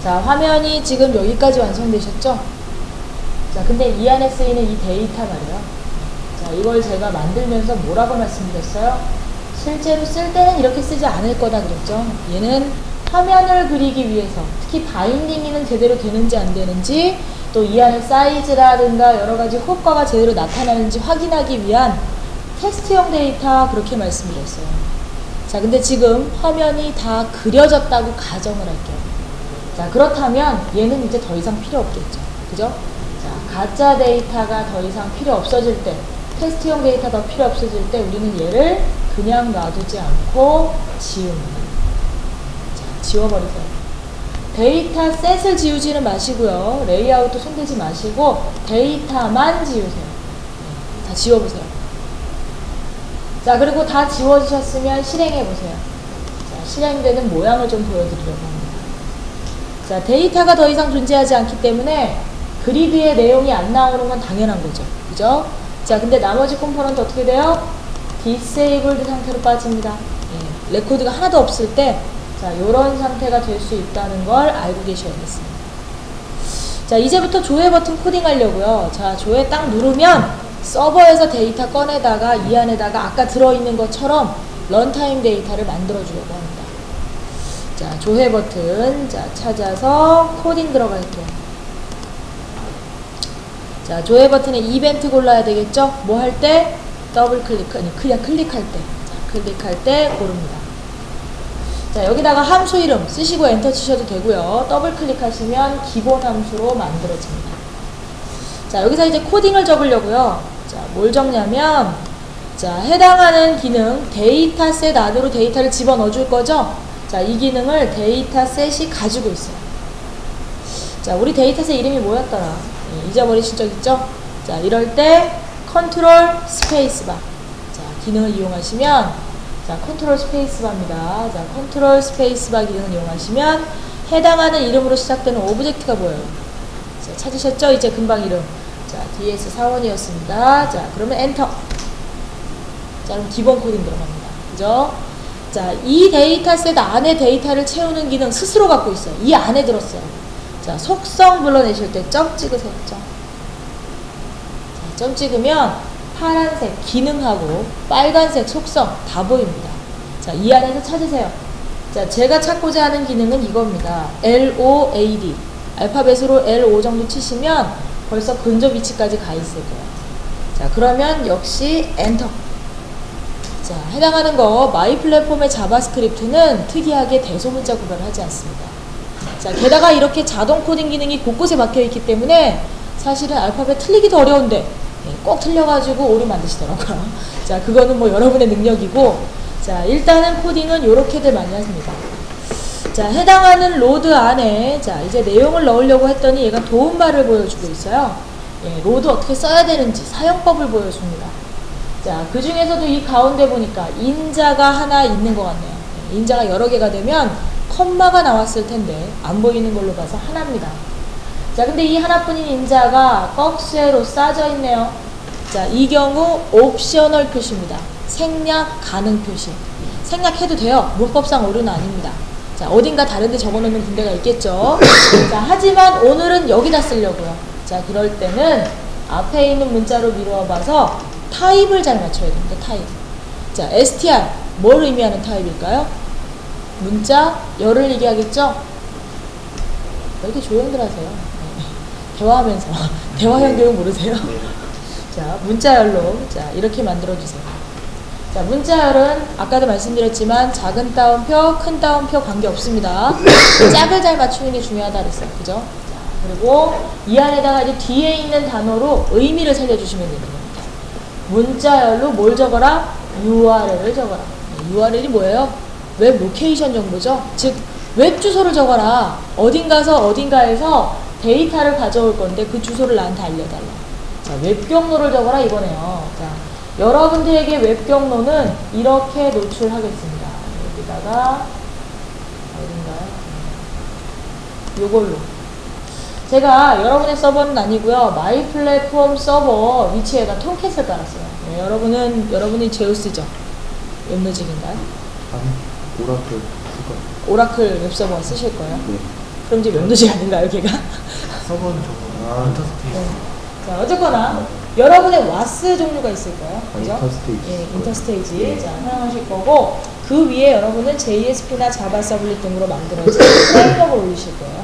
자, 화면이 지금 여기까지 완성되셨죠? 자, 근데 이 안에 쓰이는 이 데이터 말이에요. 자, 이걸 제가 만들면서 뭐라고 말씀드렸어요? 실제로 쓸 때는 이렇게 쓰지 않을 거다 그랬죠? 얘는 화면을 그리기 위해서, 특히 바인딩이는 제대로 되는지 안 되는지, 또 이 안에 사이즈라든가 여러 가지 효과가 제대로 나타나는지 확인하기 위한 테스트용 데이터, 그렇게 말씀드렸어요. 자, 근데 지금 화면이 다 그려졌다고 가정을 할게요. 자, 그렇다면 얘는 이제 더 이상 필요 없겠죠. 그죠? 자, 가짜 데이터가 더 이상 필요 없어질 때, 테스트용 데이터 더 필요 없어질 때 우리는 얘를 그냥 놔두지 않고 지웁니다. 자, 지워버리세요. 데이터 셋을 지우지는 마시고요. 레이아웃도 손대지 마시고 데이터만 지우세요. 다 지워보세요. 자, 그리고 다 지워지셨으면 실행해보세요. 자, 실행되는 모양을 좀 보여드리려고 합니다. 자, 데이터가 더 이상 존재하지 않기 때문에 그리드에 내용이 안 나오는 건 당연한 거죠. 그죠? 자, 근데 나머지 컴포넌트 어떻게 돼요? 디세이블드 상태로 빠집니다. 예, 레코드가 하나도 없을 때, 자, 요런 상태가 될 수 있다는 걸 알고 계셔야겠습니다. 자, 이제부터 조회 버튼 코딩 하려고요. 자, 조회 딱 누르면 서버에서 데이터 꺼내다가 이 안에다가 아까 들어있는 것처럼 런타임 데이터를 만들어 주려고 합니다. 자, 조회 버튼, 자, 찾아서 코딩 들어갈게요. 자, 조회 버튼에 이벤트 골라야 되겠죠? 뭐 할 때? 더블 클릭, 아니, 그냥 클릭할 때. 자, 클릭할 때 고릅니다. 자, 여기다가 함수 이름 쓰시고 엔터 치셔도 되고요. 더블 클릭하시면 기본 함수로 만들어집니다. 자, 여기서 이제 코딩을 적으려고요. 자, 뭘 적냐면, 자, 해당하는 기능 데이터셋 안으로 데이터를 집어넣어 줄 거죠? 자, 이 기능을 데이터셋이 가지고 있어요. 자, 우리 데이터셋 이름이 뭐였더라? 예, 잊어버리신 적 있죠? 자, 이럴 때 컨트롤 스페이스바. 자, 기능을 이용하시면, 자, 컨트롤 스페이스바입니다. 자, 컨트롤 스페이스바 기능을 이용하시면 해당하는 이름으로 시작되는 오브젝트가 보여요. 자, 찾으셨죠? 이제 금방 이름. 자, DS41이었습니다. 자, 그러면 엔터. 자, 그럼 기본 코딩 들어갑니다. 그죠? 자, 이 데이터셋 안에 데이터를 채우는 기능 스스로 갖고 있어요. 이 안에 들었어요. 자, 속성 불러내실 때 점 찍으세요. 점. 자, 점 찍으면 파란색 기능하고 빨간색 속성 다 보입니다. 자, 이 안에서 찾으세요. 자, 제가 찾고자 하는 기능은 이겁니다. LOAD. 알파벳으로 L5 정도 치시면 벌써 근접 위치까지 가 있을 거예요. 자, 그러면 역시 엔터. 자, 해당하는 거 마이 플랫폼의 자바스크립트는 특이하게 대소문자 구별을 하지 않습니다. 자, 게다가 이렇게 자동 코딩 기능이 곳곳에 박혀 있기 때문에 사실은 알파벳 틀리기도 어려운데 꼭 틀려가지고 오류 만드시더라고요. 자, 그거는 뭐 여러분의 능력이고, 자, 일단은 코딩은 요렇게들 많이 하십니다. 자, 해당하는 로드 안에, 자, 이제 내용을 넣으려고 했더니 얘가 도움말을 보여주고 있어요. 예, 로드 어떻게 써야 되는지 사용법을 보여줍니다. 자, 그 중에서도 이 가운데 보니까 인자가 하나 있는 것 같네요. 예, 인자가 여러 개가 되면 컴마가 나왔을 텐데 안 보이는 걸로 봐서 하나입니다. 자, 근데 이 하나뿐인 인자가 꺽쇠로 싸져 있네요. 자, 이 경우 옵셔널 표시입니다. 생략 가능 표시. 생략해도 돼요. 문법상 오류는 아닙니다. 자, 어딘가 다른데 적어놓는 군데가 있겠죠. 자, 하지만 오늘은 여기다 쓰려고요. 자, 그럴 때는 앞에 있는 문자로 미루어 봐서 타입을 잘 맞춰야 됩니다. 타입. 자, str 뭘 의미하는 타입일까요? 문자 열을 얘기하겠죠? 왜 이렇게 조용들 하세요? 대화하면서 대화형 교육 모르세요? 자, 문자열로 자, 이렇게 만들어주세요. 자, 문자열은 아까도 말씀드렸지만 작은 따옴표, 큰 따옴표 관계없습니다. 짝을 잘 맞추는 게 중요하다 그랬어요. 그죠? 자, 그리고 이 안에다가 이제 뒤에 있는 단어로 의미를 살려주시면 되는 겁니다. 문자열로 뭘 적어라? URL을 적어라. URL이 뭐예요? 웹 로케이션 정보죠? 즉 웹 주소를 적어라. 어딘가서 어딘가에서 데이터를 가져올 건데 그 주소를 나한테 알려달라. 자, 웹 경로를 적어라 이거네요. 자, 여러분들에게 웹 경로는 이렇게 노출하겠습니다. 여기다가 어딘가요? 요걸로. 제가 여러분의 서버는 아니고요. 마이 플랫폼 서버 위치에다 톰캣을 깔았어요. 네, 여러분이 제우스죠? 웹로직인가요? 아니, 오라클 쓸 거예요. 오라클 웹서버 쓰실 거예요? 네. 그럼 이제 명도지 아닌가요, 걔가? 서버는 저거 인터스페이스. 네. 자, 어쨌거나 여러분의 와스 종류가 있을 거예요. 그죠? 인터스테이지. 예, 인터스테이지. 예. 자, 사용하실 거고, 그 위에 여러분은 JSP나 자바 서블릿 등으로 만들어진 프레임워크를 올리실 거예요.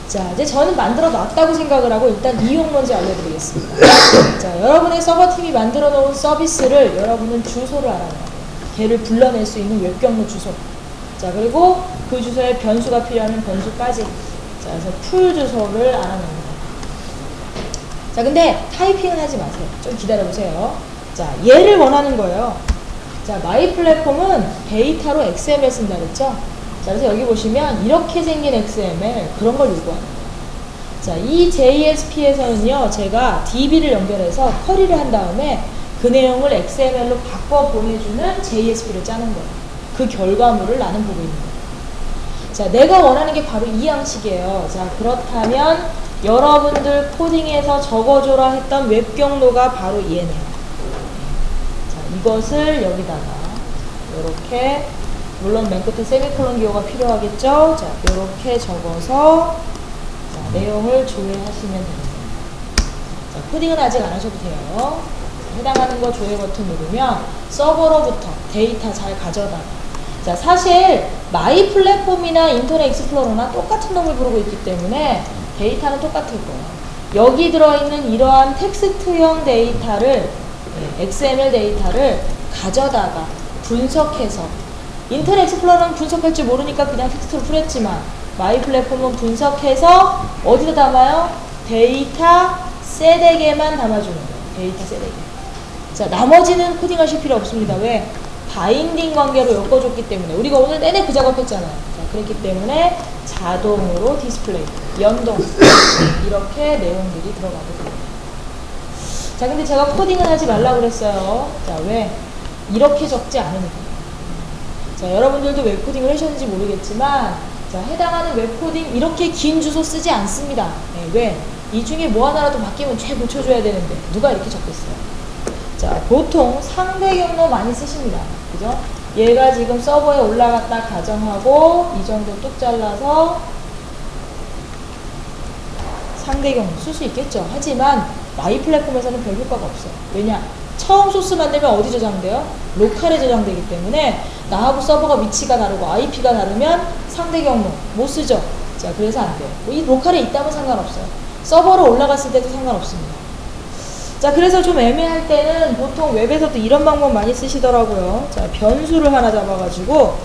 자, 이제 저는 만들어 놨다고 생각을 하고 일단 이용 먼저 알려드리겠습니다. 자, 여러분의 서버팀이 만들어 놓은 서비스를 여러분은 주소를 알아내야 돼요. 걔를 불러낼 수 있는 웹경로 주소. 자, 그리고 그 주소에 변수가 필요하면 변수까지. 자, 그래서 풀 주소를 알아냅니다. 자, 근데 타이핑은 하지 마세요. 좀 기다려보세요. 자, 얘를 원하는 거예요. 자, 마이 플랫폼은 데이터로 XML 쓴다 그랬죠? 자, 그래서 여기 보시면 이렇게 생긴 XML 그런 걸 요구하는 거예요. 자, 이 JSP에서는요, 제가 DB를 연결해서 쿼리를 한 다음에 그 내용을 XML로 바꿔 보내주는 JSP를 짜는 거예요. 그 결과물을 나는 보고 있는 거예요. 자, 내가 원하는 게 바로 이 양식이에요. 자, 그렇다면 여러분들 코딩에서 적어줘라 했던 웹 경로가 바로 얘네요. 자, 이것을 여기다가 이렇게, 물론 맨 끝에 세미콜론 기호가 필요하겠죠. 자, 이렇게 적어서 자, 내용을 조회하시면 됩니다. 자, 코딩은 아직 안 하셔도 돼요. 자, 해당하는 거 조회 버튼 누르면 서버로부터 데이터 잘 가져다가. 자, 사실 마이 플랫폼이나 인터넷 익스플로러나 똑같은 놈을 부르고 있기 때문에 데이터는 똑같을 거예요. 여기 들어있는 이러한 텍스트형 데이터를, XML 데이터를 가져다가 분석해서, 인터넷 익스플로러는 분석할 줄 모르니까 그냥 텍스트로 풀었지만 마이 플랫폼은 분석해서 어디다 담아요? 데이터 셋에게만 담아주는 거예요. 데이터 셋에게. 자, 나머지는 코딩하실 필요 없습니다. 왜? 바인딩 관계로 엮어줬기 때문에. 우리가 오늘 내내 그 작업했잖아요. 자, 그렇기 때문에 자동으로 디스플레이, 연동, 이렇게 내용들이 들어가게 됩니다. 자, 근데 제가 코딩은 하지 말라고 그랬어요. 자, 왜? 이렇게 적지 않으니까. 자, 여러분들도 웹코딩을 하셨는지 모르겠지만, 자, 해당하는 웹코딩 이렇게 긴 주소 쓰지 않습니다. 네, 왜? 이 중에 뭐 하나라도 바뀌면 쫙 고쳐줘야 되는데 누가 이렇게 적겠어요? 자, 보통 상대 경로 많이 쓰십니다. 그죠? 얘가 지금 서버에 올라갔다 가정하고 이 정도 뚝 잘라서 상대 경로 쓸 수 있겠죠. 하지만 마이 플랫폼에서는 별 효과가 없어요. 왜냐? 처음 소스 만들면 어디 저장돼요? 로컬에 저장되기 때문에 나하고 서버가 위치가 다르고 IP가 다르면 상대 경로 못 쓰죠. 자, 그래서 안 돼요. 이 로컬에 있다면 상관없어요. 서버로 올라갔을 때도 상관없습니다. 자, 그래서 좀 애매할 때는 보통 웹에서도 이런 방법 많이 쓰시더라고요. 자, 변수를 하나 잡아가지고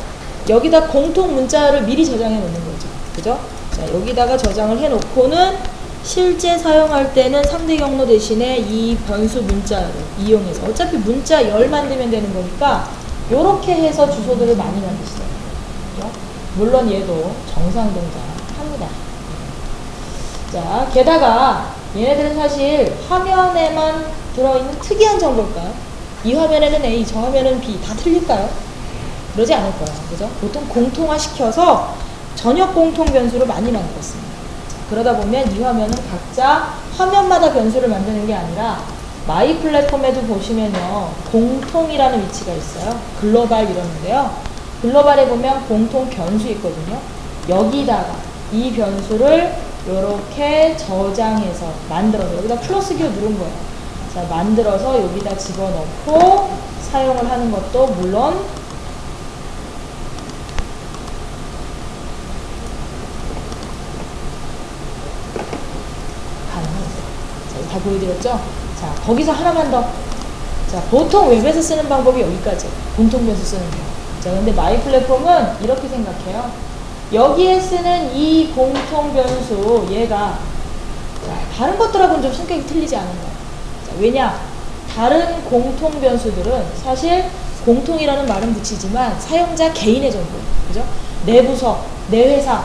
여기다 공통 문자를 미리 저장해 놓는 거죠. 그죠? 자, 여기다가 저장을 해 놓고는 실제 사용할 때는 상대 경로 대신에 이 변수 문자를 이용해서, 어차피 문자 10 만들면 되는 거니까 요렇게 해서 주소들을 많이 만드시더라고요. 그죠? 물론 얘도 정상 동작 합니다. 자, 게다가 얘네들은 사실 화면에만 들어있는 특이한 정보일까요? 이 화면에는 A, 저 화면은 B, 다 틀릴까요? 그러지 않을 거예요. 그죠? 보통 공통화 시켜서 전역 공통 변수를 많이 만들었습니다. 자, 그러다 보면 이 화면은 각자 화면마다 변수를 만드는 게 아니라 마이 플랫폼에도 보시면요, 공통이라는 위치가 있어요. 글로벌 이러는데요. 글로벌에 보면 공통 변수 있거든요. 여기다가 이 변수를 이렇게 저장해서 만들어서 여기다 플러스 기호 누른 거예요. 자, 만들어서 여기다 집어넣고 사용을 하는 것도 물론 가능합니다. 자, 다 보여드렸죠? 자, 거기서 하나만 더. 자, 보통 웹에서 쓰는 방법이 여기까지. 공통 변수 쓰는 거. 자, 근데 마이 플랫폼은 이렇게 생각해요. 여기에 쓰는 이 공통 변수, 얘가 자, 다른 것들하고는 좀 성격이 틀리지 않은 거예요. 자, 왜냐? 다른 공통 변수들은 사실 공통이라는 말은 붙이지만 사용자 개인의 정보예요. 그죠? 내 부서, 내 회사,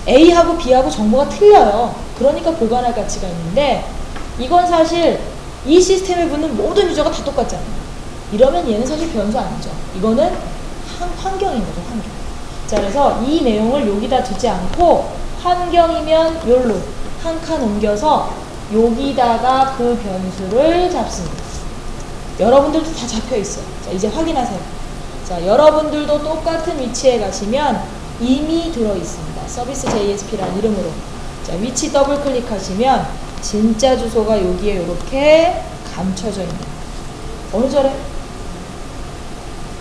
A하고 B하고 정보가 틀려요. 그러니까 보관할 가치가 있는데 이건 사실 이 시스템에 붙는 모든 유저가 다 똑같잖아요. 이러면 얘는 사실 변수 아니죠. 이거는 환경인 거죠, 환경. 자, 그래서 이 내용을 여기다 두지 않고 환경이면 요로 한 칸 옮겨서 여기다가 그 변수를 잡습니다. 여러분들도 다 잡혀 있어요. 자, 이제 확인하세요. 자, 여러분들도 똑같은 위치에 가시면 이미 들어있습니다. 서비스 JSP라는 이름으로. 자, 위치 더블 클릭하시면 진짜 주소가 여기에 이렇게 감춰져 있는. 어느 절에?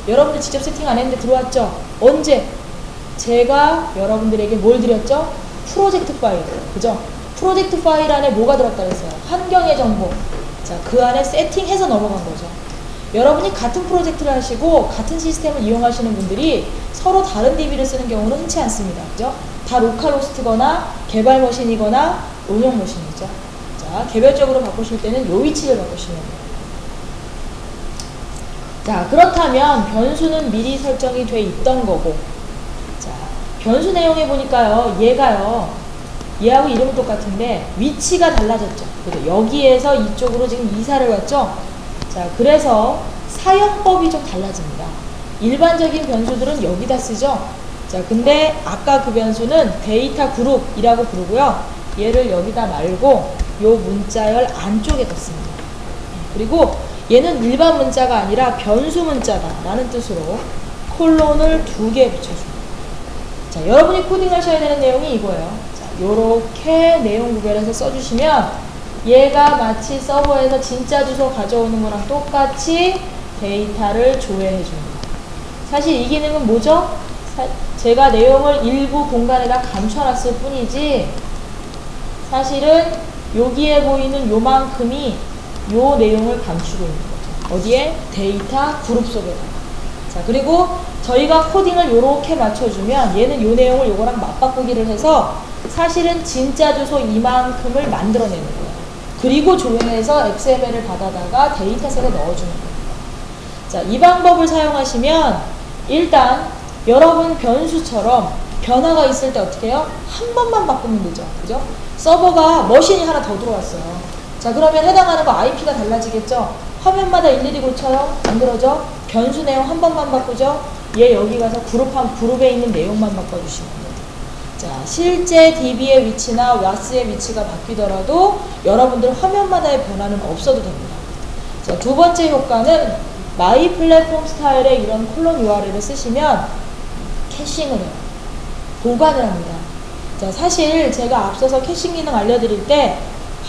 여러분들 직접 세팅 안 했는데 들어왔죠? 언제? 제가 여러분들에게 뭘 드렸죠? 프로젝트 파일. 그죠? 프로젝트 파일 안에 뭐가 들었다 그랬어요? 환경의 정보. 자, 그 안에 세팅해서 넘어간 거죠. 여러분이 같은 프로젝트를 하시고 같은 시스템을 이용하시는 분들이 서로 다른 DB를 쓰는 경우는 흔치 않습니다. 그죠? 다 로컬 호스트거나 개발 머신이거나 운영 머신이죠. 자, 개별적으로 바꾸실 때는 요 위치를 바꾸시면 돼요. 자, 그렇다면 변수는 미리 설정이 돼 있던 거고, 자, 변수 내용에 보니까요, 얘하고 이름은 똑같은데 위치가 달라졌죠. 그죠? 여기에서 이쪽으로 지금 이사를 왔죠. 자, 그래서 사용법이 좀 달라집니다. 일반적인 변수들은 여기다 쓰죠. 자, 근데 아까 그 변수는 데이터 그룹이라고 부르고요. 얘를 여기다 말고 요 문자열 안쪽에 뒀습니다. 그리고 얘는 일반 문자가 아니라 변수 문자다 라는 뜻으로 콜론을 2개 붙여줍니다. 자, 여러분이 코딩하셔야 되는 내용이 이거예요. 자, 요렇게 내용 구별해서 써주시면 얘가 마치 서버에서 진짜 주소 가져오는 거랑 똑같이 데이터를 조회해 줍니다. 사실 이 기능은 뭐죠? 제가 내용을 일부 공간에다 감춰놨을 뿐이지 사실은 여기에 보이는 요만큼이 요 내용을 감추고 있는 거죠. 어디에? 데이터 그룹 속에다가. 자, 그리고 저희가 코딩을 요렇게 맞춰주면 얘는 요 내용을 요거랑 맞바꾸기를 해서 사실은 진짜 주소 이만큼을 만들어내는 거예요. 그리고 조회해서 XML을 받아다가 데이터셋에 넣어주는 겁니다. 자, 이 방법을 사용하시면 일단 여러분 변수처럼 변화가 있을 때 어떻게 해요? 한 번만 바꾸면 되죠. 그죠? 서버가 머신이 하나 더 들어왔어요. 자, 그러면 해당하는 거 IP가 달라지겠죠? 화면마다 일일이 고쳐요? 안 그러죠? 변수 내용 한 번만 바꾸죠? 얘 여기 가서 그룹에 있는 내용만 바꿔주시면 돼요. 자, 실제 DB의 위치나 WAS의 위치가 바뀌더라도 여러분들 화면마다의 변화는 없어도 됩니다. 자, 두 번째 효과는 마이 플랫폼 스타일의 이런 콜론 URL을 쓰시면 캐싱을 해요. 보관을 합니다. 자, 사실 제가 앞서서 캐싱 기능 알려드릴 때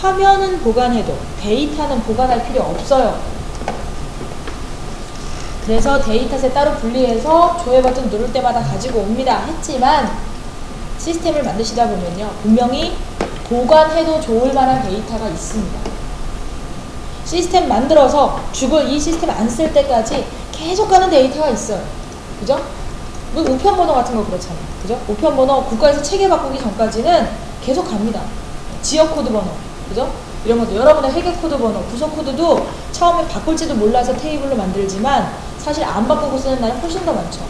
화면은 보관해도 데이터는 보관할 필요 없어요. 그래서 데이터셋 따로 분리해서 조회 버튼 누를 때마다 가지고 옵니다. 했지만 시스템을 만드시다 보면요, 분명히 보관해도 좋을 만한 데이터가 있습니다. 시스템 만들어서 이 시스템 안 쓸 때까지 계속 가는 데이터가 있어요. 그죠? 우편번호 같은 거 그렇잖아요. 그죠? 우편번호 국가에서 체계 바꾸기 전까지는 계속 갑니다. 지역 코드 번호. 그죠? 이런 것도 여러분의 회계 코드 번호, 부서 코드도 처음에 바꿀지도 몰라서 테이블로 만들지만 사실 안 바꾸고 쓰는 날은 훨씬 더 많죠.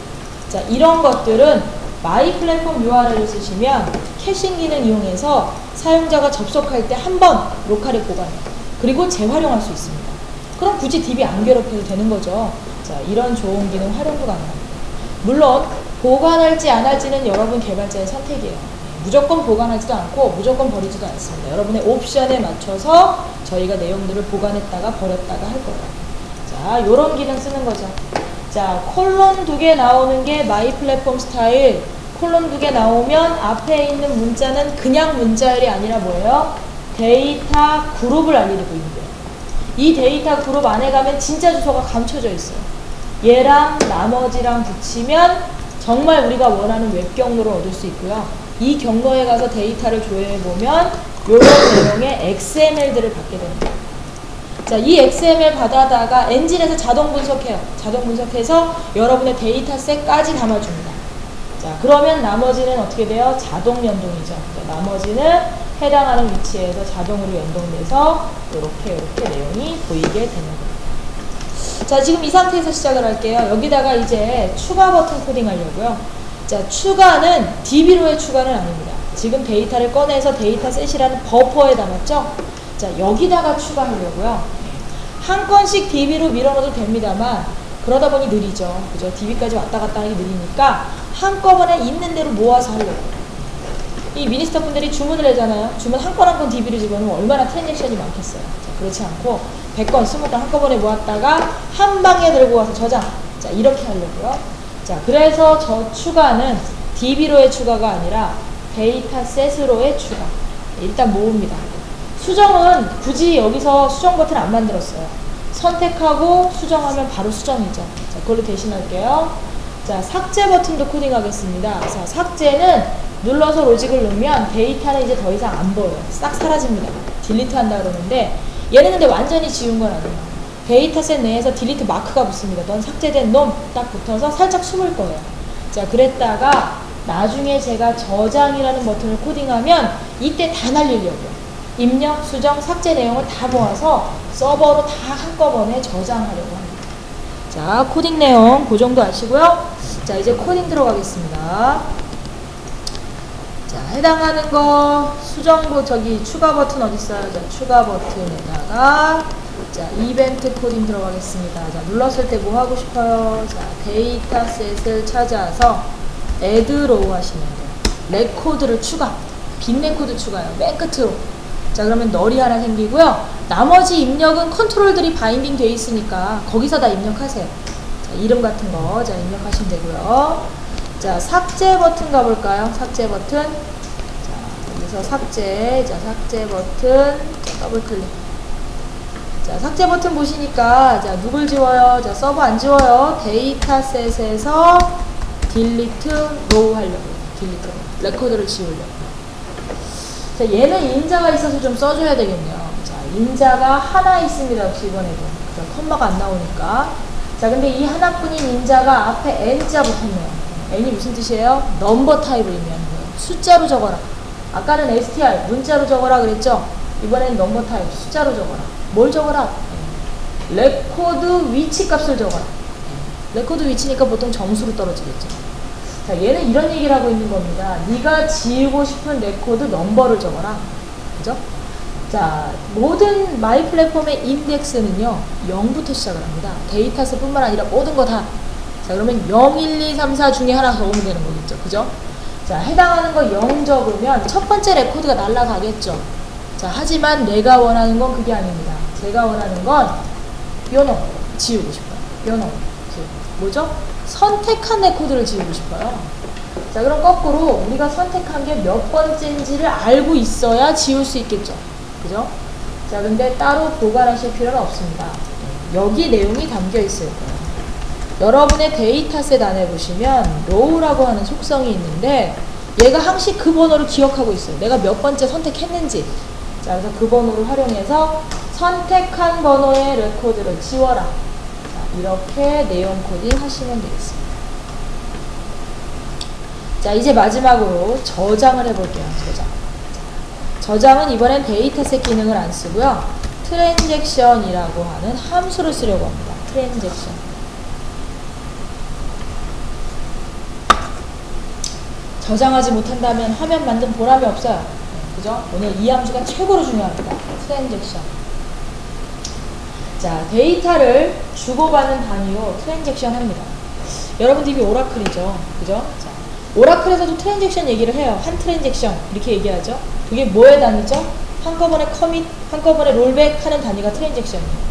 자, 이런 것들은 마이 플랫폼 URL을 쓰시면 캐싱 기능 이용해서 사용자가 접속할 때 한 번 로컬에 보관해요. 그리고 재활용할 수 있습니다. 그럼 굳이 DB 안 괴롭혀도 되는 거죠. 자, 이런 좋은 기능 활용도 가능합니다. 물론 보관할지 안 할지는 여러분 개발자의 선택이에요. 무조건 보관하지도 않고 무조건 버리지도 않습니다. 여러분의 옵션에 맞춰서 저희가 내용들을 보관했다가 버렸다가 할 거예요. 자, 요런 기능 쓰는 거죠. 자, 콜론 2개 나오는 게 마이 플랫폼 스타일. 콜론 2개 나오면 앞에 있는 문자는 그냥 문자열이 아니라 뭐예요? 데이터 그룹을 알리고 있는 거예요. 이 데이터 그룹 안에 가면 진짜 주소가 감춰져 있어요. 얘랑 나머지랑 붙이면 정말 우리가 원하는 웹 경로를 얻을 수 있고요. 이 경로에 가서 데이터를 조회해보면 이런 내용의 XML들을 받게 됩니다. 자, 이 XML 받아다가 엔진에서 자동 분석해요. 자동 분석해서 여러분의 데이터셋까지 담아줍니다. 자, 그러면 나머지는 어떻게 돼요? 자동 연동이죠. 자, 나머지는 해당하는 위치에서 자동으로 연동돼서 이렇게 내용이 보이게 되는 겁니다. 자, 지금 이 상태에서 시작을 할게요. 여기다가 이제 추가 버튼 코딩 하려고요. 자, 추가는 DB로의 추가는 아닙니다. 지금 데이터를 꺼내서 데이터셋이라는 버퍼에 담았죠? 자, 여기다가 추가하려고요. 한 건씩 DB로 밀어넣어도 됩니다만 그러다 보니 느리죠. 그죠? DB까지 왔다 갔다 하기 느리니까 한꺼번에 있는 대로 모아서 하려고요. 이 미니스터 분들이 주문을 내잖아요. 주문 한 건 한 건 DB를 집어넣으면 얼마나 트랜잭션이 많겠어요. 자, 그렇지 않고 100건, 20건 한꺼번에 모았다가 한 방에 들고 와서 저장. 자, 이렇게 하려고요. 자, 그래서 저 추가는 DB로의 추가가 아니라 데이터셋으로의 추가. 일단 모읍니다. 수정은 굳이 여기서 수정 버튼 안 만들었어요. 선택하고 수정하면 바로 수정이죠. 자, 그걸로 대신할게요. 자, 삭제 버튼도 코딩하겠습니다. 자, 삭제는 눌러서 로직을 넣으면 데이터는 이제 더 이상 안 보여요. 싹 사라집니다. 딜리트 한다 그러는데 얘는 근데 완전히 지운 건 아니에요. 데이터셋 내에서 딜리트 마크가 붙습니다. 넌 삭제된 놈 딱 붙어서 살짝 숨을 거예요. 자, 그랬다가 나중에 제가 저장이라는 버튼을 코딩하면 이때 다 날리려고요. 입력, 수정, 삭제 내용을 다 모아서 서버로 다 한꺼번에 저장하려고 합니다. 자, 코딩 내용 그 정도 아시고요. 자, 이제 코딩 들어가겠습니다. 자, 해당하는 거 수정 저기 추가 버튼 어디 있어요? 자, 추가 버튼에다가 자, 이벤트 코딩 들어가겠습니다. 자, 눌렀을 때 뭐 하고 싶어요? 자, 데이터셋을 찾아서 add row 하시면 돼요. 레코드를 추가, 빈 레코드 추가요. 맨 끝으로. 자, 그러면 널이 하나 생기고요. 나머지 입력은 컨트롤들이 바인딩 돼 있으니까 거기서 다 입력하세요. 자, 이름 같은 거 자, 입력하시면 되고요. 자, 삭제 버튼 가볼까요? 삭제 버튼. 자, 여기서 삭제. 자, 삭제 버튼. 자, 더블 클릭. 자, 삭제 버튼 보시니까 자, 누굴 지워요? 자, 서버 안 지워요. 데이터셋에서 딜리트 로우 하려고요. 딜리트 레코드를 지우려고. 자, 얘는 인자가 있어서 좀 써줘야 되겠네요. 자, 인자가 하나 있습니다. 역시 이번에도. 자, 컴마가 안 나오니까. 자, 근데 이 하나뿐인 인자가 앞에 n자 붙었네요. n이 무슨 뜻이에요? 넘버 타입을 의미하는 거예요. 숫자로 적어라. 아까는 str, 문자로 적어라 그랬죠? 이번엔 넘버 타입, 숫자로 적어라. 뭘 적어라? 레코드 위치 값을 적어라. 레코드 위치니까 보통 점수로 떨어지겠죠. 자, 얘는 이런 얘기를 하고 있는 겁니다. 네가 지우고 싶은 레코드 넘버를 적어라. 그죠? 자, 모든 마이 플랫폼의 인덱스는요, 0부터 시작을 합니다. 데이터셋뿐만 아니라 모든 거 다. 자, 그러면 0, 1, 2, 3, 4 중에 하나 적으면 되는 거겠죠. 그죠? 자, 해당하는 거 0 적으면 첫 번째 레코드가 날아가겠죠. 자, 하지만 내가 원하는 건 그게 아닙니다. 제가 원하는 건 요놈 지우고 싶어요. 요놈 뭐죠? 선택한 레코드를 지우고 싶어요. 자, 그럼 거꾸로 우리가 선택한 게 몇 번째인지를 알고 있어야 지울 수 있겠죠. 그죠? 자, 근데 따로 보관하실 필요는 없습니다. 여기 내용이 담겨 있을 거예요. 여러분의 데이터셋 안에 보시면 row라고 하는 속성이 있는데 얘가 항시 그 번호를 기억하고 있어요. 내가 몇 번째 선택했는지. 자, 그래서 그 번호를 활용해서 선택한 번호의 레코드를 지워라. 자, 이렇게 내용 코딩 하시면 되겠습니다. 자, 이제 마지막으로 저장을 해볼게요. 저장은 이번엔 데이터셋 기능을 안 쓰고요. 트랜잭션이라고 하는 함수를 쓰려고 합니다. 트랜잭션. 저장하지 못한다면 화면 만든 보람이 없어요. 그죠? 오늘 이 함수가 최고로 중요합니다. 트랜잭션. 자, 데이터를 주고받는 단위로 트랜잭션 합니다. 여러분들 이게 오라클이죠. 그죠? 자, 오라클에서도 트랜잭션 얘기를 해요. 한 트랜잭션 이렇게 얘기하죠. 그게 뭐의 단위죠? 한꺼번에 커밋, 한꺼번에 롤백 하는 단위가 트랜잭션이에요.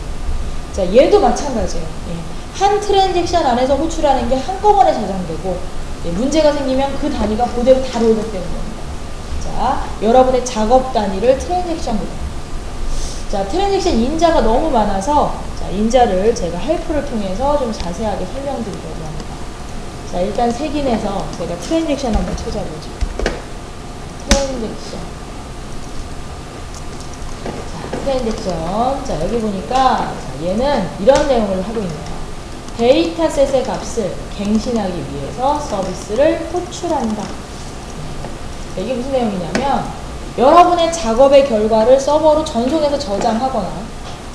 자, 얘도 마찬가지예요. 예. 한 트랜잭션 안에서 호출하는 게 한꺼번에 저장되고 예, 문제가 생기면 그 단위가 그대로 다 롤백되는 겁니다. 자, 여러분의 작업 단위를 트랜잭션으로. 자, 트랜잭션 인자가 너무 많아서 자, 인자를 제가 헬프를 통해서 좀 자세하게 설명드리려고 합니다. 자, 일단 색인해서 제가 트랜잭션 한번 찾아보죠. 트랜잭션. 자, 트랜잭션. 자, 여기 보니까 자, 얘는 이런 내용을 하고 있네요. 데이터셋의 값을 갱신하기 위해서 서비스를 호출한다. 이게 무슨 내용이냐면 여러분의 작업의 결과를 서버로 전송해서 저장하거나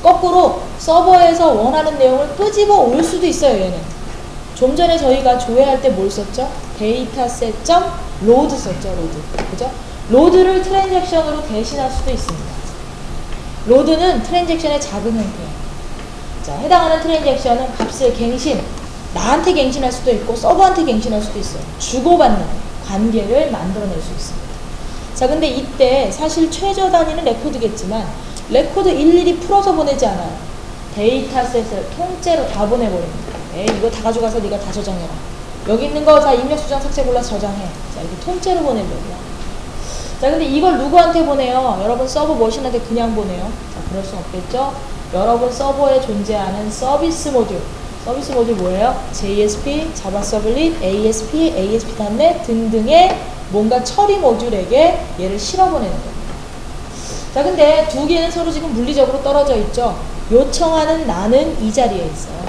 거꾸로 서버에서 원하는 내용을 끄집어 올 수도 있어요. 얘는 좀 전에 저희가 조회할 때 뭘 썼죠? 데이터셋.load 썼죠. 로드. 그죠? 로드를 트랜잭션으로 대신할 수도 있습니다. 로드는 트랜잭션의 작은 형태예요. 자, 해당하는 트랜잭션은 값을 갱신, 나한테 갱신할 수도 있고 서버한테 갱신할 수도 있어요. 주고받는 관계를 만들어낼 수 있습니다. 자, 근데 이때 사실 최저 단위는 레코드겠지만 레코드 일일이 풀어서 보내지 않아요. 데이터셋을 통째로 다 보내버립니다. 에이, 이거 다 가져가서 네가 다 저장해라. 여기 있는 거 다 입력, 수정, 삭제 골라서 저장해. 자, 이게 통째로 보내려고요. 자, 근데 이걸 누구한테 보내요? 여러분 서버 머신한테 그냥 보내요. 자, 그럴 순 없겠죠? 여러분 서버에 존재하는 서비스 모듈. 서비스 모듈 뭐예요? JSP, 자바 서블릿, ASP, ASP.NET 등등의 뭔가 처리 모듈에게 얘를 실어 보내는 겁니다. 자, 근데 두 개는 서로 지금 물리적으로 떨어져 있죠? 요청하는 나는 이 자리에 있어요.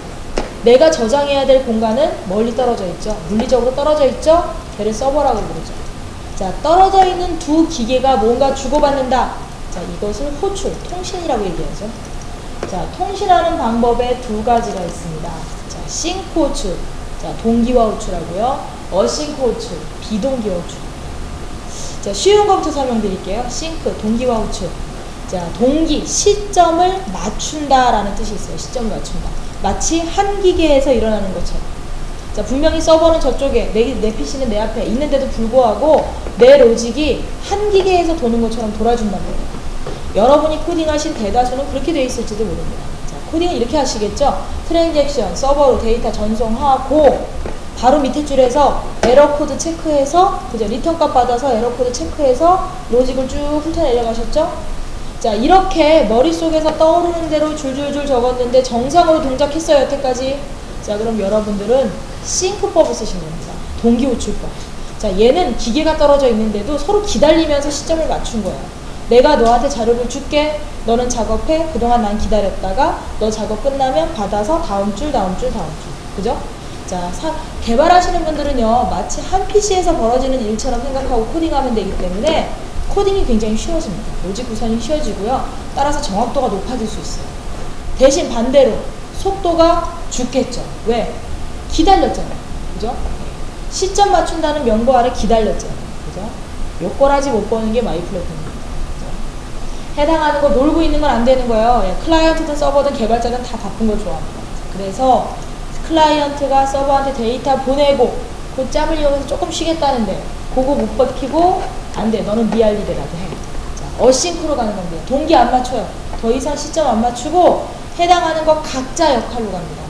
내가 저장해야 될 공간은 멀리 떨어져 있죠? 물리적으로 떨어져 있죠? 걔를 서버라고 부르죠. 자, 떨어져 있는 두 기계가 뭔가 주고받는다. 자, 이것을 호출, 통신이라고 얘기하죠. 자, 통신하는 방법에 두 가지가 있습니다. 자, 싱크 호출, 자, 동기화 호출하고요. 어싱크 호출, 비동기화 호출. 자, 쉬운 것부터 설명드릴게요. 싱크, 동기화 호출. 자, 동기, 시점을 맞춘다라는 뜻이 있어요. 시점을 맞춘다. 마치 한 기계에서 일어나는 것처럼. 자, 분명히 서버는 저쪽에, 내 PC는 내 앞에 있는데도 불구하고 내 로직이 한 기계에서 도는 것처럼 돌아준단 말이에요. 여러분이 코딩하신 대다수는 그렇게 되어 있을지도 모릅니다. 자, 코딩은 이렇게 하시겠죠? 트랜잭션, 서버로 데이터 전송하고 바로 밑에 줄에서 에러 코드 체크해서, 그죠? 리턴 값 받아서 에러 코드 체크해서 로직을 쭉 훑어내려가셨죠? 자, 이렇게 머릿속에서 떠오르는 대로 줄줄줄 적었는데 정상으로 동작했어요, 여태까지. 자, 그럼 여러분들은 싱크법을 쓰시면 됩니다. 동기호출법. 자, 얘는 기계가 떨어져 있는데도 서로 기다리면서 시점을 맞춘 거예요. 내가 너한테 자료를 줄게. 너는 작업해. 그동안 난 기다렸다가 너 작업 끝나면 받아서 다음 줄, 다음 줄, 다음 줄. 그죠? 자, 개발하시는 분들은요, 마치 한 PC에서 벌어지는 일처럼 생각하고 코딩하면 되기 때문에 코딩이 굉장히 쉬워집니다. 로직 구성이 쉬워지고요. 따라서 정확도가 높아질 수 있어요. 대신 반대로 속도가 죽겠죠. 왜? 기다렸잖아요. 그죠? 시점 맞춘다는 명부 아래 기다렸잖아요. 그죠? 요거라지 못 보는 게 마이 플랫폼입니다. 그죠? 해당하는 거 놀고 있는 건 안 되는 거예요. 예, 클라이언트든 서버든 개발자든 다 바쁜 걸 좋아합니다. 그래서 클라이언트가 서버한테 데이터 보내고 그 짬을 이용해서 조금 쉬겠다는데 그거 못 버티고 안 돼. 너는 미알리대라도 해. 자, 어싱크로 가는 겁니다. 동기 안 맞춰요. 더 이상 시점 안 맞추고 해당하는 거 각자 역할로 갑니다.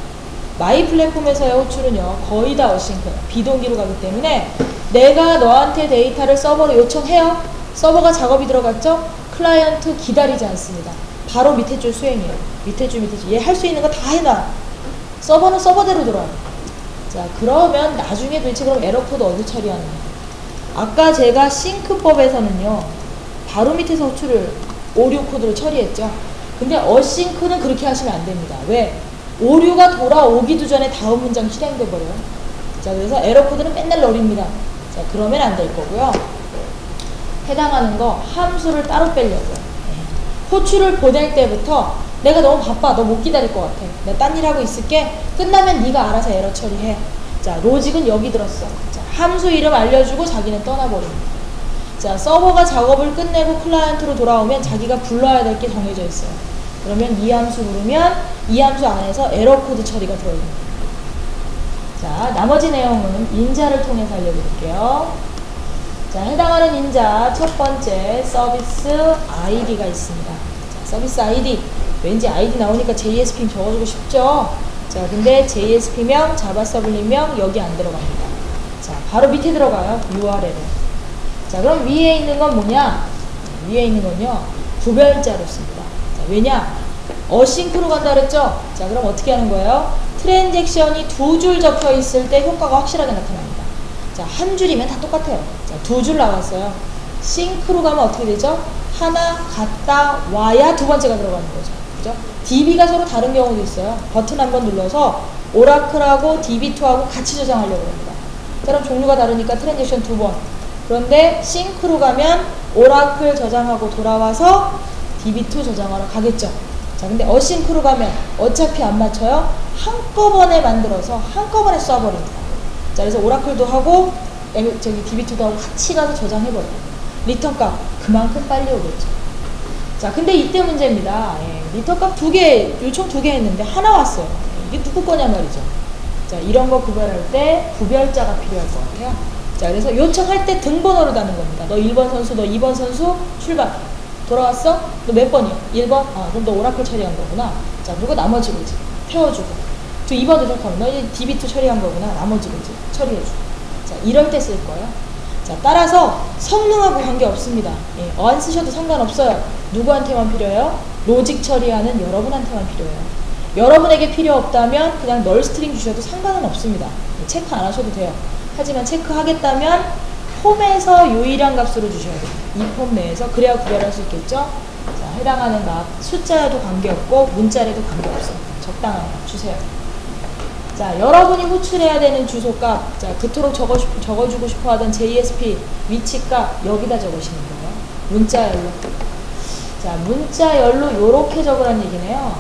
마이 플랫폼에서의 호출은요, 거의 다 어싱크, 비동기로 가기 때문에 내가 너한테 데이터를 서버로 요청해요. 서버가 작업이 들어갔죠? 클라이언트 기다리지 않습니다. 바로 밑에 줄 수행이에요. 밑에 줄, 밑에 줄. 얘 할 수 있는 거 다 해놔. 서버는 서버대로 돌아요. 자, 그러면 나중에 도대체 그럼 에러 코드 어디 처리하느냐. 아까 제가 싱크법에서는요, 바로 밑에서 호출을 오류 코드로 처리했죠. 근데 어싱크는 그렇게 하시면 안 됩니다. 왜? 오류가 돌아오기도 전에 다음 문장 실행돼 버려요. 자, 그래서 에러 코드는 맨날 노립니다. 자, 그러면 안 될 거고요. 해당하는 거 함수를 따로 빼려고요. 호출을 보낼 때부터 내가 너무 바빠, 너 못 기다릴 것 같아, 내가 딴 일 하고 있을게, 끝나면 네가 알아서 에러 처리해. 자, 로직은 여기 들었어. 자, 함수 이름 알려주고 자기는 떠나버립니다. 자, 서버가 작업을 끝내고 클라이언트로 돌아오면 자기가 불러야 될 게 정해져 있어요. 그러면 이 함수 부르면 이 함수 안에서 에러 코드 처리가 들어옵니다. 자, 나머지 내용은 인자를 통해서 알려드릴게요. 자, 해당하는 인자 첫 번째 서비스 아이디가 있습니다. 자, 서비스 아이디. 왠지 아이디 나오니까 JSP 적어주고 싶죠? 자, 근데 JSP명, 자바 서블릿명 여기 안 들어갑니다. 자, 바로 밑에 들어가요. URL에. 자, 그럼 위에 있는 건 뭐냐? 위에 있는 건요, 구별자로 씁니다. 자, 왜냐? 어싱크로 간다 그랬죠? 자, 그럼 어떻게 하는 거예요? 트랜잭션이 두 줄 적혀 있을 때 효과가 확실하게 나타납니다. 자, 한 줄이면 다 똑같아요. 자, 두 줄 나왔어요. 싱크로 가면 어떻게 되죠? 하나 갔다 와야 두 번째가 들어가는 거죠. 그죠? DB가 서로 다른 경우도 있어요. 버튼 한번 눌러서 오라클하고 DB2하고 같이 저장하려고 합니다. 그럼 종류가 다르니까 트랜잭션 두 번. 그런데 싱크로 가면 오라클 저장하고 돌아와서 DB2 저장하러 가겠죠. 자, 근데 어싱크로 가면 어차피 안 맞춰요. 한꺼번에 만들어서 한꺼번에 쏴버립니다. 자, 그래서 오라클도 하고 저기 DB2도 하고 같이 가서 저장해버려요. 리턴 값 그만큼 빨리 오겠죠. 자, 근데 이때 문제입니다. 예, 리턴 값 두 개, 요청 두 개 했는데 하나 왔어요. 이게 누구 거냐 말이죠. 자, 이런 거 구별할 때 구별자가 필요할 것 같아요. 자, 그래서 요청할 때 등번호를 다는 겁니다. 너 1번 선수, 너 2번 선수, 출발. 돌아왔어? 너 몇 번이야? 1번? 아, 그럼 너 오라클 처리한 거구나. 자, 그리고 나머지 로직 태워주고. 저 2번도 좋고, 너 이제 DB2 처리한 거구나. 나머지 로직. 처리해주고. 자, 이럴 때 쓸 거예요. 자, 따라서 성능하고 관계없습니다. 예, 안 쓰셔도 상관없어요. 누구한테만 필요해요? 로직 처리하는 여러분한테만 필요해요. 여러분에게 필요 없다면 그냥 널 스트링 주셔도 상관은 없습니다. 예, 체크 안 하셔도 돼요. 하지만 체크하겠다면 폼에서 유일한 값으로 주셔야 돼요. 이 폼 내에서. 그래야 구별할 수 있겠죠? 자, 해당하는 값 숫자에도 관계없고 문자에도 관계없어요. 적당한 값 주세요. 자, 여러분이 호출해야 되는 주소값, 자, 그토록 적어주고 싶어 하던 JSP 위치값 여기다 적으시는 거예요. 문자열로. 자, 문자열로 요렇게 적으란 얘기네요.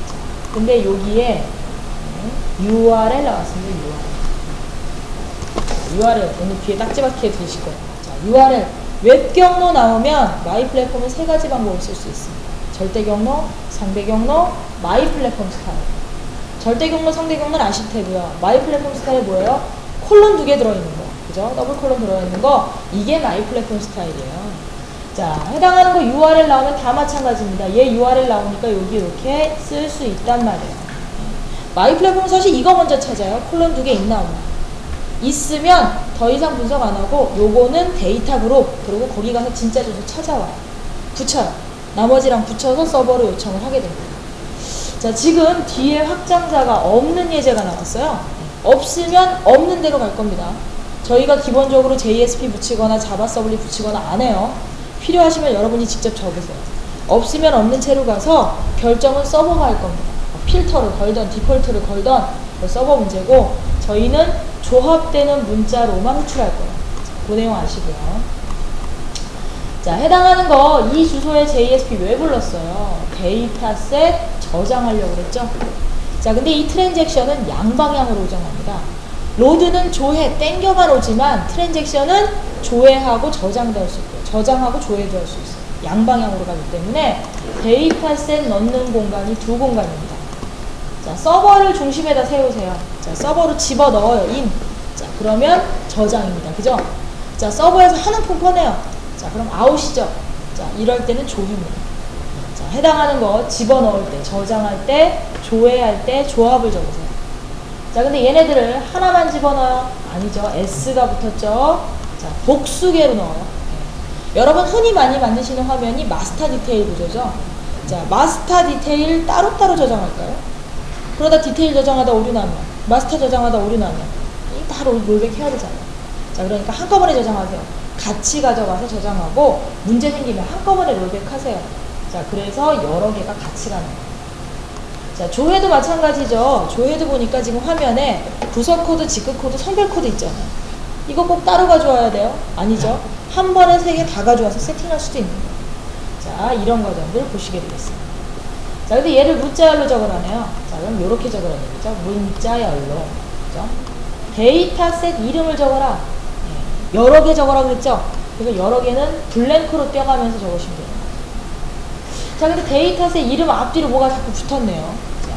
자, 근데 여기에 URL 나왔습니다. URL. 오늘 귀에 딱지박히게 들으실 거예요. 자, URL. 웹 경로 나오면 마이 플랫폼은 세 가지 방법을 쓸 수 있습니다. 절대 경로, 상대 경로, 마이 플랫폼 스타일. 절대 경로, 상대 경로는 아실 테고요. 마이 플랫폼 스타일 뭐예요? 콜론 2개 들어있는 거. 그죠? 더블 콜론 들어있는 거. 이게 마이 플랫폼 스타일이에요. 자, 해당하는 거 URL 나오면 다 마찬가지입니다. 얘 URL 나오니까 여기 이렇게 쓸 수 있단 말이에요. 마이 플랫폼은 사실 이거 먼저 찾아요. 콜론 2개 있나 없나. 있으면 더 이상 분석 안 하고 요거는 데이터 그룹, 그리고 거기 가서 진짜 주소 찾아와요. 붙여요. 나머지랑 붙여서 서버로 요청을 하게 됩니다. 자, 지금 뒤에 확장자가 없는 예제가 나왔어요. 없으면 없는 대로 갈 겁니다. 저희가 기본적으로 JSP 붙이거나 자바 서블릿 붙이거나 안 해요. 필요하시면 여러분이 직접 적으세요. 없으면 없는 채로 가서 결정은 서버가 할 겁니다. 필터를 걸던 디폴트를 걸던 서버 문제고, 저희는 조합되는 문자로만 호출할 거예요. 그 내용 아시고요. 자, 해당하는 거 이 주소에 JSP 왜 불렀어요? 데이터셋 저장하려고 그랬죠? 자, 근데 이 트랜잭션은 양방향으로 저장합니다. 로드는 조회, 땡겨만 오지만 트랜잭션은 조회하고 저장도 할 수 있고요. 저장하고 조회도 할 수 있어요. 양방향으로 가기 때문에 데이터셋 넣는 공간이 두 공간입니다. 자, 서버를 중심에다 세우세요. 자, 서버로 집어넣어요. 인. 자, 그러면 저장입니다. 그죠? 자, 서버에서 하는 폼 꺼내요. 자, 그럼 아웃이죠. 자, 이럴 때는 조회입니다. 자, 해당하는 거 집어넣을 때, 저장할 때, 조회할 때 조합을 적으세요. 자, 근데 얘네들을 하나만 집어넣어요? 아니죠. S가 붙었죠. 자, 복수개로 넣어요. 네. 여러분 흔히 많이 만드시는 화면이 마스터 디테일 구조죠. 자, 마스터 디테일 따로따로 저장할까요? 그러다 디테일 저장하다 오류 나면, 마스터 저장하다 오류 나면 이 다 롤백 해야 되잖아요. 자, 그러니까 한꺼번에 저장하세요. 같이 가져가서 저장하고 문제 생기면 한꺼번에 롤백 하세요. 자, 그래서 여러 개가 같이 가는 거예요. 자, 조회도 마찬가지죠. 조회도 보니까 지금 화면에 부서 코드, 지크 코드, 성별 코드 있잖아요. 이거 꼭 따로 가져와야 돼요? 아니죠. 한 번에 3개 다 가져와서 세팅할 수도 있는 거예요. 자, 이런 과정들 보시게 되겠습니다. 자, 근데 얘를 문자열로 적으라네요. 자, 그럼 요렇게 적으라는 얘기죠. 문자열로. 그죠? 데이터셋 이름을 적어라. 네. 여러 개 적어라 그랬죠? 그래서 여러 개는 블랭크로 떼어가면서 적으시면 돼요. 자, 근데 데이터셋 이름 앞뒤로 뭐가 자꾸 붙었네요. 자,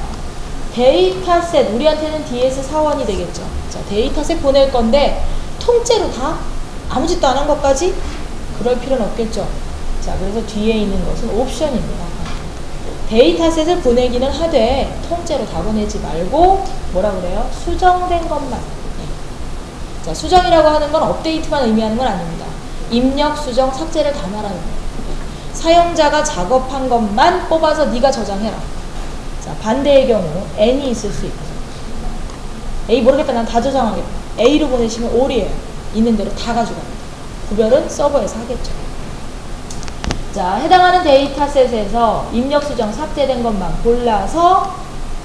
데이터셋, 우리한테는 DS4원이 되겠죠. 자, 데이터셋 보낼 건데, 통째로 다? 아무 짓도 안 한 것까지? 그럴 필요는 없겠죠. 자, 그래서 뒤에 있는 것은 옵션입니다. 데이터셋을 보내기는 하되 통째로 다 보내지 말고 뭐라 그래요? 수정된 것만. 네. 자, 수정이라고 하는 건 업데이트만 의미하는 건 아닙니다. 입력, 수정, 삭제를 다 말하는 거예요. 네. 사용자가 작업한 것만 뽑아서 네가 저장해라. 자, 반대의 경우 N이 있을 수 있고, A 모르겠다, 난 다 저장하겠다. A로 보내시면 all이에요. 있는 대로 다 가져갑니다. 구별은 서버에서 하겠죠. 자, 해당하는 데이터셋에서 입력, 수정, 삭제된 것만 골라서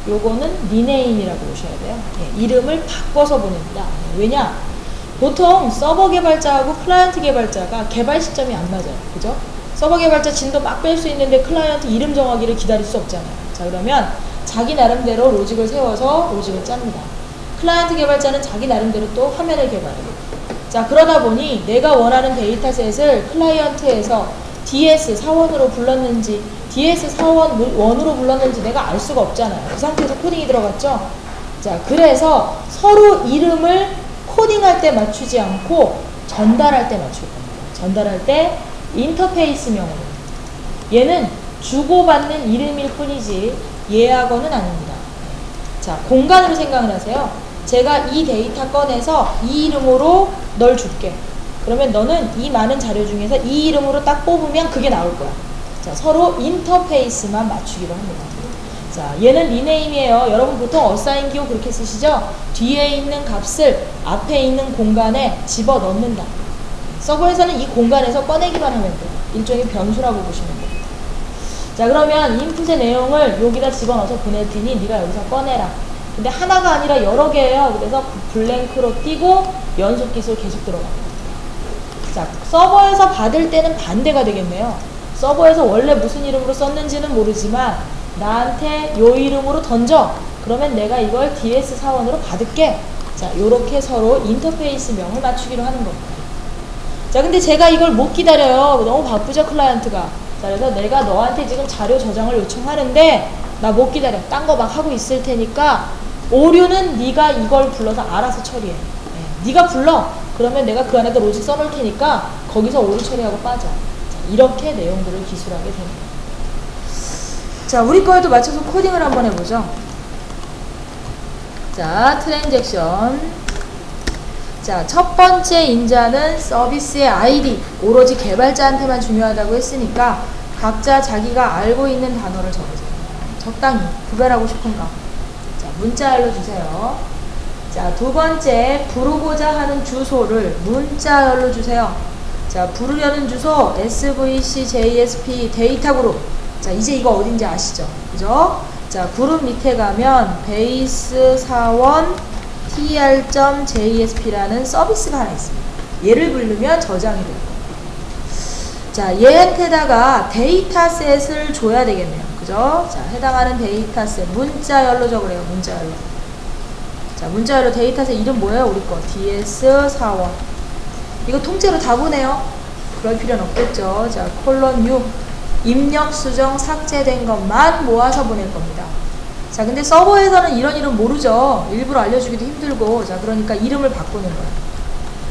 요거는 리네임이라고 보셔야 돼요. 네, 이름을 바꿔서 보냅니다. 네, 왜냐? 보통 서버 개발자하고 클라이언트 개발자가 개발 시점이 안 맞아요. 그죠? 서버 개발자 진도 막 뺄 수 있는데 클라이언트 이름 정하기를 기다릴 수 없잖아요. 자, 그러면 자기 나름대로 로직을 세워서 로직을 짭니다. 클라이언트 개발자는 자기 나름대로 또 화면을 개발해요. 자, 그러다 보니 내가 원하는 데이터셋을 클라이언트에서 DS4원으로 불렀는지 DS4원으로 불렀는지 내가 알 수가 없잖아요. 그 상태에서 코딩이 들어갔죠. 자, 그래서 서로 이름을 코딩할 때 맞추지 않고 전달할 때 맞출 겁니다. 전달할 때 인터페이스명으로. 얘는 주고받는 이름일 뿐이지 얘하고는 아닙니다. 자, 공간으로 생각을 하세요. 제가 이 데이터 꺼내서 이 이름으로 널 줄게. 그러면 너는 이 많은 자료 중에서 이 이름으로 딱 뽑으면 그게 나올 거야. 자, 서로 인터페이스만 맞추기로 합니다. 자, 얘는 리네임이에요. 여러분 보통 어사인 기호 그렇게 쓰시죠? 뒤에 있는 값을 앞에 있는 공간에 집어 넣는다. 서버에서는 이 공간에서 꺼내기만 하면 돼요. 일종의 변수라고 보시면 돼요. 자, 그러면 인풋의 내용을 여기다 집어넣어서 보낼 테니 네가 여기서 꺼내라. 근데 하나가 아니라 여러 개예요. 그래서 블랭크로 띄고 연속 기술 계속 들어갑니다. 자, 서버에서 받을 때는 반대가 되겠네요. 서버에서 원래 무슨 이름으로 썼는지는 모르지만 나한테 요 이름으로 던져. 그러면 내가 이걸 DS 사원으로 받을게. 자, 요렇게 서로 인터페이스 명을 맞추기로 하는 겁니다. 자, 근데 제가 이걸 못 기다려요. 너무 바쁘죠, 클라이언트가. 자, 그래서 내가 너한테 지금 자료 저장을 요청하는데 나 못 기다려. 딴 거 막 하고 있을 테니까 오류는 네가 이걸 불러서 알아서 처리해. 네가 불러. 그러면 내가 그 안에다 로직 써놓을 테니까 거기서 오류 처리하고 빠져. 자, 이렇게 내용들을 기술하게 됩니다. 자, 우리 거에도 맞춰서 코딩을 한번 해보죠. 자, 트랜잭션. 자, 첫 번째 인자는 서비스의 아이디. 오로지 개발자한테만 중요하다고 했으니까 각자 자기가 알고 있는 단어를 적으세요. 적당히 구별하고 싶은가. 자, 문자열로 주세요. 자, 두 번째, 부르고자 하는 주소를 문자열로 주세요. 자, 부르려는 주소 SVC, JSP, 데이터 그룹. 자, 이제 이거 어딘지 아시죠? 그죠? 자, 그룹 밑에 가면 베이스 사원 tr.jsp라는 서비스가 하나 있습니다. 얘를 부르면 저장이 될 거예요. 자, 얘한테다가 데이터셋을 줘야 되겠네요. 그죠? 자, 해당하는 데이터셋 문자열로 적으래요. 문자열로. 자, 문자열로 데이터셋 이름 뭐예요? 우리 거 ds 사원. 이거 통째로 다 보내요. 그럴 필요는 없겠죠. 자, 콜론 U 입력 수정 삭제된 것만 모아서 보낼 겁니다. 자, 근데 서버에서는 이런 이름 모르죠. 일부러 알려주기도 힘들고. 자, 그러니까 이름을 바꾸는 거야.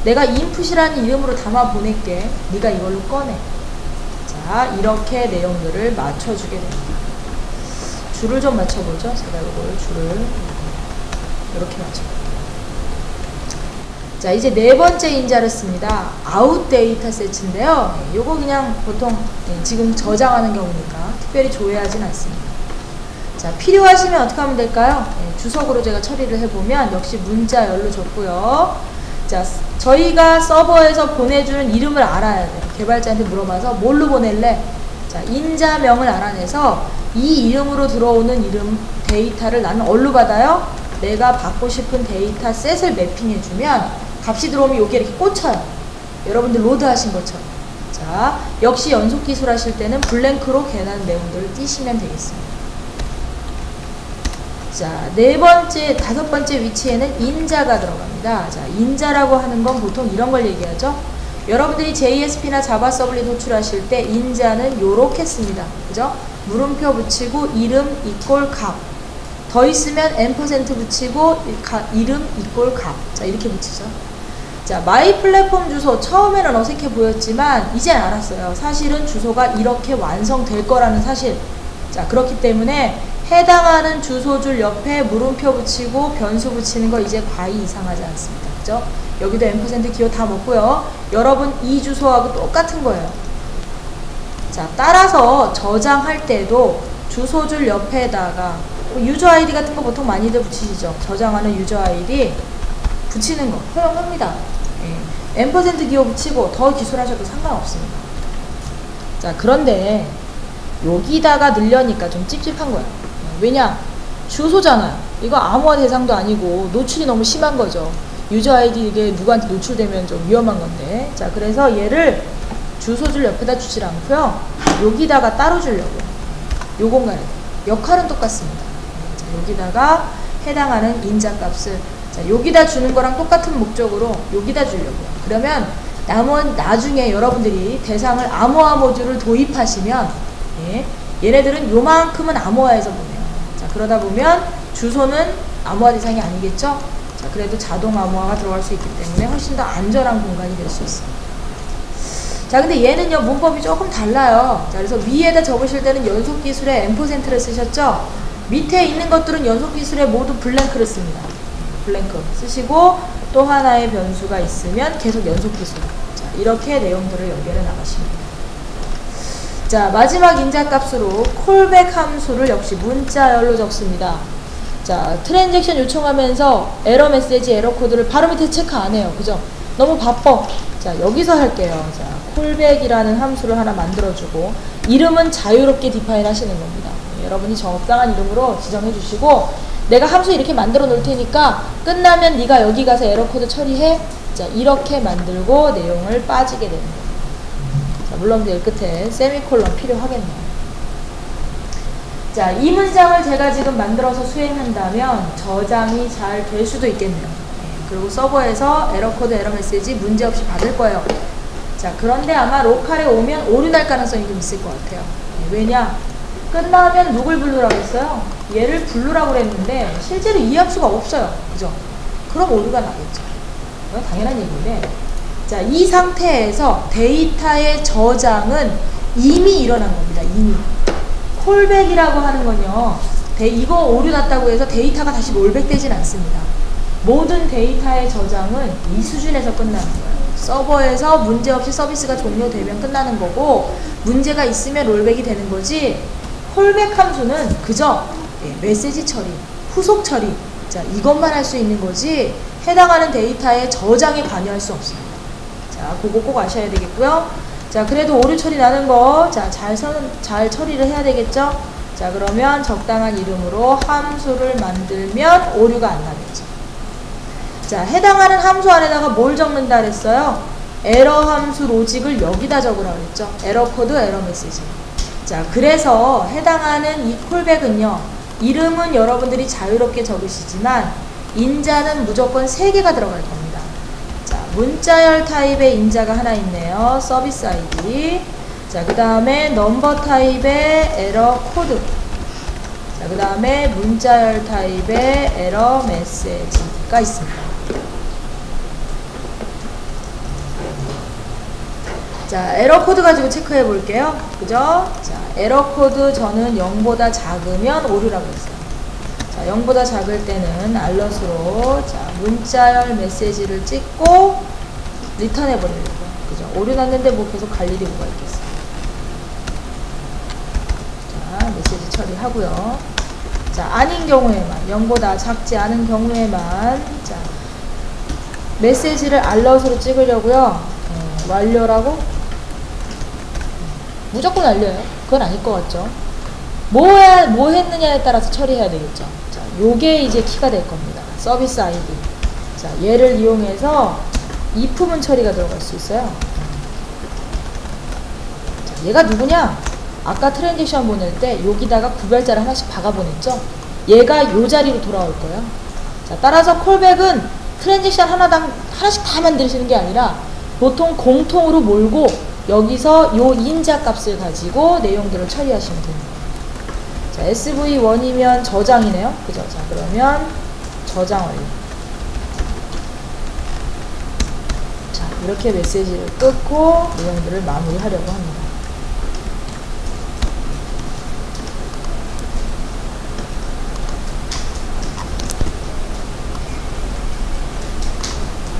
내가 인풋이라는 이름으로 담아 보낼게. 네가 이걸로 꺼내. 자, 이렇게 내용들을 맞춰주게 됩니다. 줄을 좀 맞춰보죠. 제가 이걸 줄을 이렇게 맞춰볼게요. 자, 이제 네 번째 인자를 씁니다. 아웃 데이터 세트인데요. 요거 그냥 보통 지금 저장하는 경우니까 특별히 조회하진 않습니다. 자, 필요하시면 어떻게 하면 될까요? 주석으로 제가 처리를 해보면 역시 문자열로 줬고요. 자, 저희가 서버에서 보내주는 이름을 알아야 돼요. 개발자한테 물어봐서 뭘로 보낼래? 자, 인자명을 알아내서 이 이름으로 들어오는 이름 데이터를 나는 어디로 받아요? 내가 받고 싶은 데이터 셋을 매핑해주면 값이 들어오면 여기에 이렇게 꽂혀요. 여러분들 로드 하신 것처럼. 자, 역시 연속 기술 하실 때는 블랭크로 계산 내용들을 띄시면 되겠습니다. 자, 네 번째, 다섯 번째 위치에는 인자가 들어갑니다. 자, 인자라고 하는 건 보통 이런 걸 얘기하죠. 여러분들이 JSP나 자바 서블릿 호출하실 때 인자는 요렇게 씁니다. 그죠? 물음표 붙이고 이름 이꼴 값. 더 있으면 %% 붙이고 이름 이꼴 값. 자, 이렇게 붙이죠. 자, 마이 플랫폼 주소 처음에는 어색해 보였지만 이젠 알았어요. 사실은 주소가 이렇게 완성될 거라는 사실. 자, 그렇기 때문에 해당하는 주소줄 옆에 물음표 붙이고 변수 붙이는 거 이제 과히 이상하지 않습니다. 그죠? 여기도 %, 기호 다 먹고요. 여러분 이 주소하고 똑같은 거예요. 자, 따라서 저장할 때도 주소줄 옆에다가 유저 아이디 같은 거 보통 많이들 붙이시죠. 저장하는 유저 아이디 붙이는 거 허용합니다. 예. %, 기호 붙이고 더 기술하셔도 상관없습니다. 자, 그런데 여기다가 넣으려니까 좀 찝찝한 거야. 왜냐? 주소잖아요. 이거 암호화 대상도 아니고 노출이 너무 심한 거죠. 유저 아이디 이게 누구한테 노출되면 좀 위험한 건데. 자, 그래서 얘를 주소줄 옆에다 주질 않고요. 여기다가 따로 주려고요. 요 공간에. 역할은 똑같습니다. 자, 여기다가 해당하는 인자값을 자, 여기다 주는 거랑 똑같은 목적으로 여기다 주려고요. 그러면 나중에 여러분들이 대상을 암호화 모듈을 도입하시면 예, 얘네들은 요만큼은 암호화해서 보내요. 자, 그러다 보면 주소는 암호화 대상이 아니겠죠? 자, 그래도 자동 암호화가 들어갈 수 있기 때문에 훨씬 더 안전한 공간이 될 수 있습니다. 자, 근데 얘는요, 문법이 조금 달라요. 자, 그래서 위에다 적으실 때는 연속 기술에 %를 쓰셨죠? 밑에 있는 것들은 연속 기술에 모두 블랭크를 씁니다. 블랭크 쓰시고 또 하나의 변수가 있으면 계속 연속해서 자, 이렇게 내용들을 연결해 나가시면 돼요. 자, 마지막 인자값으로 콜백 함수를 역시 문자열로 적습니다. 자, 트랜잭션 요청하면서 에러 메시지, 에러 코드를 바로 밑에 체크 안 해요. 그죠? 너무 바빠. 자, 여기서 할게요. 자, 콜백이라는 함수를 하나 만들어주고 이름은 자유롭게 디파인 하시는 겁니다. 여러분이 적당한 이름으로 지정해 주시고 내가 함수 이렇게 만들어 놓을 테니까 끝나면 네가 여기 가서 에러 코드 처리해. 자, 이렇게 만들고 내용을 빠지게 되는 거예요. 자, 물론 내 끝에 세미콜론 필요하겠네요. 자, 이 문장을 제가 지금 만들어서 수행한다면 저장이 잘 될 수도 있겠네요. 그리고 서버에서 에러 코드, 에러 메시지 문제없이 받을 거예요. 자, 그런데 아마 로컬에 오면 오류 날 가능성이 좀 있을 것 같아요. 왜냐? 끝나면 누굴 부르라고 했어요? 얘를 부르라고 그랬는데 실제로 이 함수가 없어요. 그죠? 그럼 오류가 나겠죠. 이건 당연한 얘기인데 자, 이 상태에서 데이터의 저장은 이미 일어난 겁니다. 이미. 콜백이라고 하는 건요. 이거 오류 났다고 해서 데이터가 다시 롤백되진 않습니다. 모든 데이터의 저장은 이 수준에서 끝나는 거예요. 서버에서 문제없이 서비스가 종료되면 끝나는 거고 문제가 있으면 롤백이 되는 거지 콜백 함수는 그저 메시지 처리, 후속 처리 자, 이것만 할 수 있는 거지 해당하는 데이터의 저장에 관여할 수 없습니다. 자, 그거 꼭 아셔야 되겠고요. 자, 그래도 오류 처리 나는 거, 자, 잘 처리를 해야 되겠죠? 자, 그러면 적당한 이름으로 함수를 만들면 오류가 안 나겠죠. 자, 해당하는 함수 안에다가 뭘 적는다 그랬어요? 에러 함수 로직을 여기다 적으라고 했죠. 에러 코드, 에러 메시지. 자, 그래서 해당하는 이 콜백은요, 이름은 여러분들이 자유롭게 적으시지만, 인자는 무조건 3개가 들어갈 겁니다. 자, 문자열 타입의 인자가 하나 있네요. 서비스 아이디. 자, 그 다음에 넘버 타입의 에러 코드. 자, 그 다음에 문자열 타입의 에러 메시지가 있습니다. 자, 에러 코드 가지고 체크해 볼게요. 그죠? 자, 에러 코드 저는 0보다 작으면 오류라고 했어요. 자, 0보다 작을 때는 알럿으로 자, 문자열 메시지를 찍고 리턴해 버리려고요. 그죠? 오류 났는데 뭐 계속 갈 일이 뭐가 있겠어요. 자, 메시지 처리하고요. 자, 아닌 경우에만 0보다 작지 않은 경우에만 자, 메시지를 알럿으로 찍으려고요. 완료라고? 무조건 알려요. 그건 아닐 것 같죠. 뭐 했느냐에 따라서 처리해야 되겠죠. 자, 요게 이제 키가 될 겁니다. 서비스 아이디. 자, 얘를 이용해서 if문 처리가 들어갈 수 있어요. 자, 얘가 누구냐? 아까 트랜지션 보낼 때 여기다가 구별자를 하나씩 박아 보냈죠. 얘가 요 자리로 돌아올 거예요. 자, 따라서 콜백은 트랜지션 하나씩 다 만드시는 게 아니라 보통 공통으로 몰고 여기서 요 인자 값을 가지고 내용들을 처리하시면 됩니다. 자, SV1이면 저장이네요. 그죠? 자, 그러면 저장 완료. 자, 이렇게 메시지를 끊고 내용들을 마무리하려고 합니다.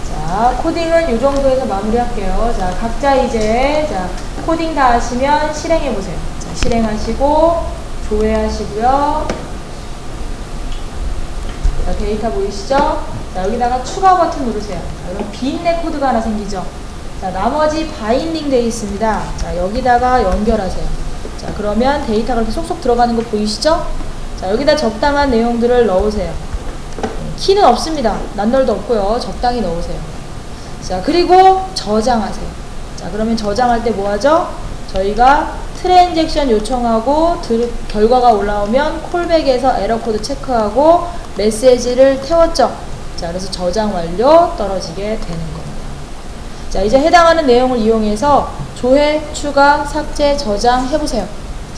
자, 코딩은 이 정도에서 마무리할게요. 자, 각자 이제 자, 코딩 다 하시면 실행해 보세요. 자, 실행하시고 조회하시고요. 자, 데이터 보이시죠? 자, 여기다가 추가 버튼 누르세요. 자, 그럼 비인내 코드가 하나 생기죠. 자, 나머지 바인딩 되어 있습니다. 자, 여기다가 연결하세요. 자, 그러면 데이터가 이렇게 쏙쏙 들어가는 거 보이시죠? 자, 여기다 적당한 내용들을 넣으세요. 키는 없습니다. 난널도 없고요. 적당히 넣으세요. 자, 그리고 저장하세요. 자, 그러면 저장할 때 뭐 하죠? 저희가 트랜잭션 요청하고 결과가 올라오면 콜백에서 에러 코드 체크하고 메시지를 태웠죠. 자, 그래서 저장 완료 떨어지게 되는 겁니다. 자, 이제 해당하는 내용을 이용해서 조회, 추가, 삭제, 저장 해보세요.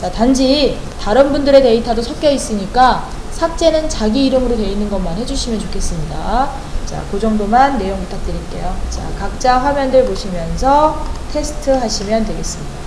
자, 단지 다른 분들의 데이터도 섞여 있으니까 삭제는 자기 이름으로 되어 있는 것만 해주시면 좋겠습니다. 자, 그 정도만 내용 부탁드릴게요. 자, 각자 화면들 보시면서 테스트 하시면 되겠습니다.